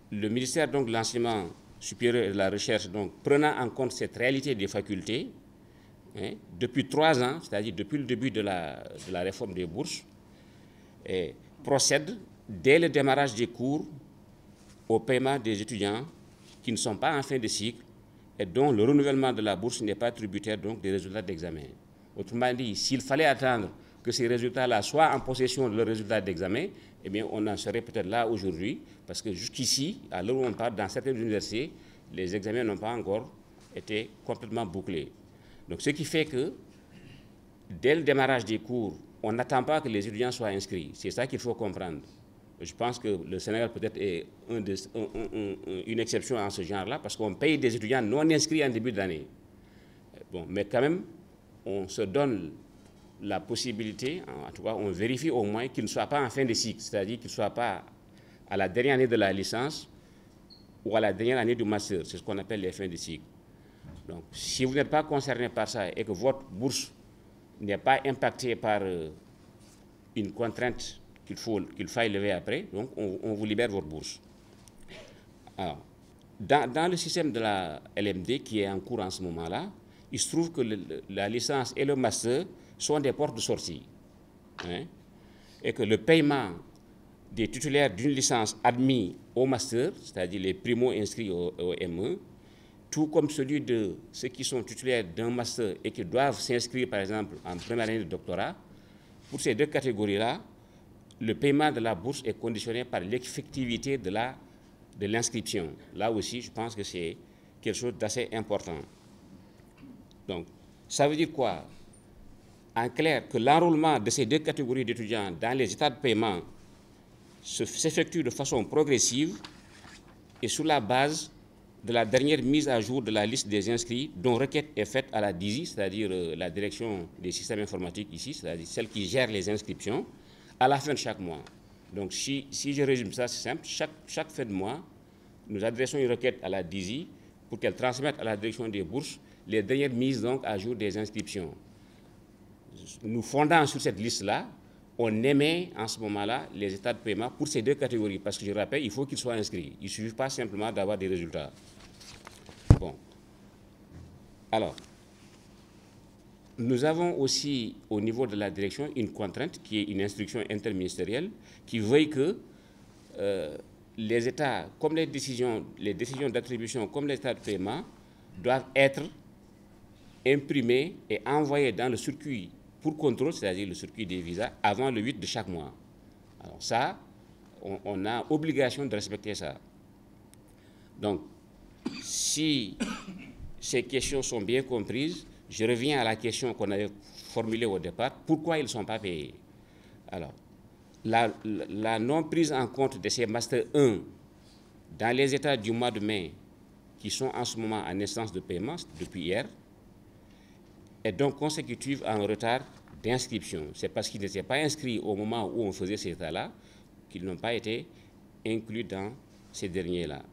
Le ministère donc, de l'Enseignement supérieur et de la Recherche, donc, prenant en compte cette réalité des facultés, depuis 3 ans, c'est-à-dire depuis le début de la réforme des bourses, procède, dès le démarrage des cours, au paiement des étudiants qui ne sont pas en fin de cycle et dont le renouvellement de la bourse n'est pas tributaire donc, des résultats d'examen. Autrement dit, s'il fallait attendre que ces résultats-là soient en possession de leurs résultats d'examen, eh bien, on en serait peut-être là aujourd'hui, parce que jusqu'ici, à l'heure où on parle, dans certaines universités, les examens n'ont pas encore été complètement bouclés. Donc, ce qui fait que, dès le démarrage des cours, on n'attend pas que les étudiants soient inscrits. C'est ça qu'il faut comprendre. Je pense que le Sénégal peut-être est une exception en ce genre-là, parce qu'on paye des étudiants non inscrits en début d'année. Bon, mais quand même, on se donne la possibilité, en tout cas, on vérifie au moins qu'ils ne soient pas en fin de cycle, c'est-à-dire qu'ils ne soient pas à la dernière année de la licence ou à la dernière année du master. C'est ce qu'on appelle les fins de cycle. Donc, si vous n'êtes pas concerné par ça et que votre bourse n'est pas impactée par une contrainte qu'il faille lever après, donc on vous libère votre bourse. Alors, dans le système de la LMD qui est en cours en ce moment-là, il se trouve que la licence et le master sont des portes de sortie. Et que le paiement des titulaires d'une licence admis au master, c'est-à-dire les primo-inscrits au ME, tout comme celui de ceux qui sont titulaires d'un master et qui doivent s'inscrire, par exemple, en première année de doctorat, pour ces 2 catégories-là, le paiement de la bourse est conditionné par l'effectivité de l'inscription. Là aussi, je pense que c'est quelque chose d'assez important. Donc, ça veut dire quoi? En clair, que l'enrôlement de ces 2 catégories d'étudiants dans les états de paiement s'effectue de façon progressive et sur la base de la dernière mise à jour de la liste des inscrits dont requête est faite à la DISI, c'est-à-dire la direction des systèmes informatiques ici, c'est-à-dire celle qui gère les inscriptions, à la fin de chaque mois. Donc, si je résume ça, c'est simple. Chaque fin de mois, nous adressons une requête à la DISI pour qu'elle transmette à la direction des bourses les dernières mises donc, à jour des inscriptions. Nous fondant sur cette liste-là, on émet en ce moment-là les états de paiement pour ces 2 catégories. Parce que je rappelle, il faut qu'ils soient inscrits. Il ne suffit pas simplement d'avoir des résultats. Bon. Alors, nous avons aussi, au niveau de la direction, une contrainte qui est une instruction interministérielle qui veuille que les États, comme les décisions d'attribution, comme les états de paiement, doivent être imprimés et envoyés dans le circuit pour contrôle, c'est-à-dire le circuit des visas, avant le 8 de chaque mois. Alors ça, on a obligation de respecter ça. Donc, si ces questions sont bien comprises, je reviens à la question qu'on avait formulée au départ. Pourquoi ils ne sont pas payés? Alors, la non prise en compte de ces Master 1 dans les états du mois de mai qui sont en ce moment en instance de paiement depuis hier est donc consécutive à un retard d'inscription. C'est parce qu'ils n'étaient pas inscrits au moment où on faisait ces états-là qu'ils n'ont pas été inclus dans ces derniers-là.